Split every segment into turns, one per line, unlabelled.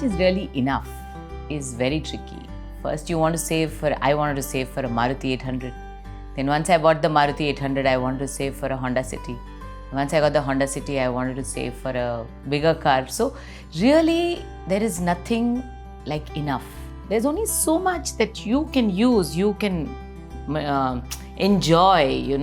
much is really enough is very tricky. First, I wanted to save for a Maruti 800. Then once I bought the Maruti 800, I wanted to save for a Honda City. Once I got the Honda City, I wanted to save for a bigger car. So really, there is nothing like enough. There's only so much that you can use, you can enjoy,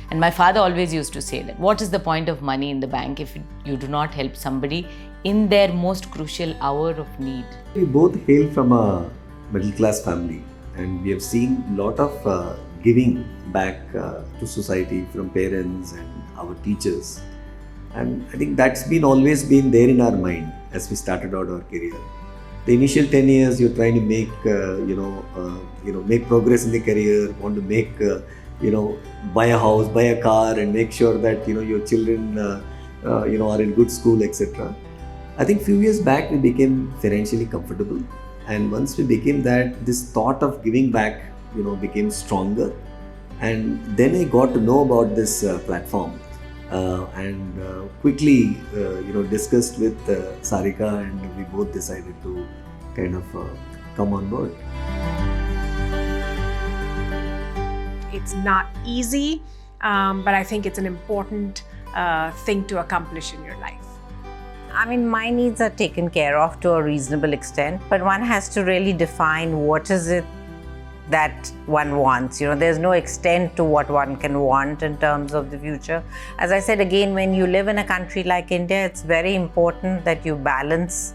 And my father always used to say that, what is the point of money in the bank if you do not help somebody in their most crucial hour of need?
We both hail from a middle class family, and we have seen a lot of giving back to society from parents and our teachers. And I think that's always been there in our mind as we started out our career. The initial 10 years, you're trying to make, make progress in the career, want to make, buy a house, buy a car, and make sure that, your children, are in good school, etc. I think few years back, we became financially comfortable. And once we became that, this thought of giving back, became stronger. And then I got to know about this platform. And quickly, discussed with Sarika, and we both decided to kind of come on board.
It's not easy, but I think it's an important thing to accomplish in your life.
I mean, my needs are taken care of to a reasonable extent, but one has to really define what is it that one wants. There's no extent to what one can want in terms of the future. As I said again, when you live in a country like India, it's very important that you balance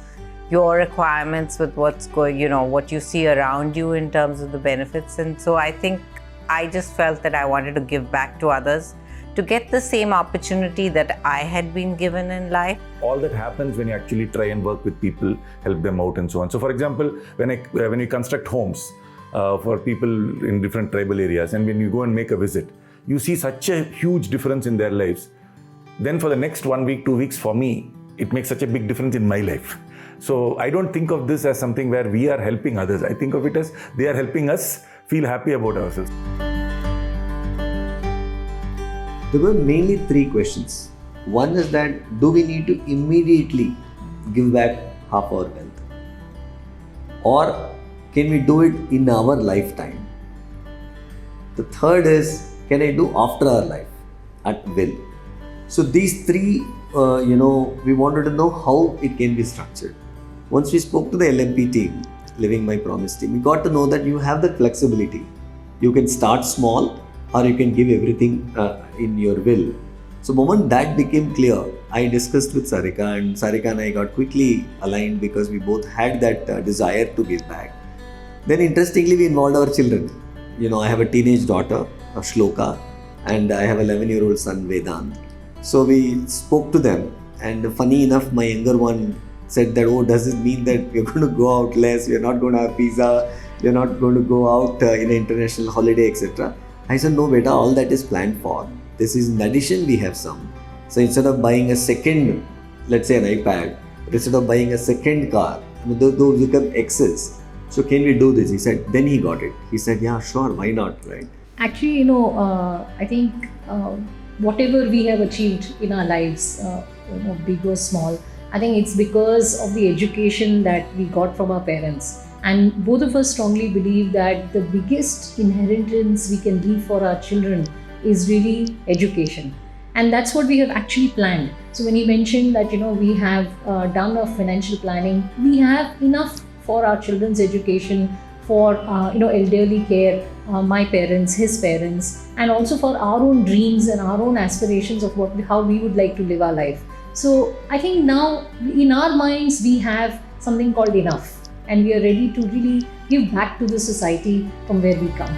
your requirements with what's going, what you see around you in terms of the benefits. And so I think I just felt that I wanted to give back to others to get the same opportunity that I had been given in life.
All that happens when you actually try and work with people, help them out and so on. So for example, when you construct homes, for people in different tribal areas, and when you go and make a visit, you see such a huge difference in their lives. Then for the next 1 week, 2 weeks, for me, it makes such a big difference in my life. So I don't think of this as something where we are helping others. I think of it as they are helping us feel happy about ourselves.
There were mainly 3 questions. One is that, do we need to immediately give back half our wealth? Or can we do it in our lifetime? The third is, can I do after our life at will? So these 3, we wanted to know how it can be structured. Once we spoke to the LMP team, Living My Promise team, we got to know that you have the flexibility. You can start small, or you can give everything in your will. So the moment that became clear, I discussed with Sarika, and Sarika and I got quickly aligned because we both had that desire to give back. Then interestingly, we involved our children. I have a teenage daughter, Shloka, and I have an 11-year-old son, Vedant. So we spoke to them, and funny enough, my younger one said that, does it mean that we're going to go out less, we're not going to have pizza, we're not going to go out in an international holiday, etc. I said, no beta, all that is planned for. This is in addition, we have some. So instead of buying a second, let's say an iPad, instead of buying a second car, those become excess. So can we do this? He said, then he got it. He said, yeah, sure, why not, right?
Actually, I think whatever we have achieved in our lives, big or small, I think it's because of the education that we got from our parents. And both of us strongly believe that the biggest inheritance we can leave for our children is really education. And that's what we have actually planned. So when you mentioned that, we have done a financial planning, we have enough for our children's education, for elderly care, my parents, his parents, and also for our own dreams and our own aspirations of how we would like to live our life. So I think now in our minds we have something called enough, and we are ready to really give back to the society from where we come.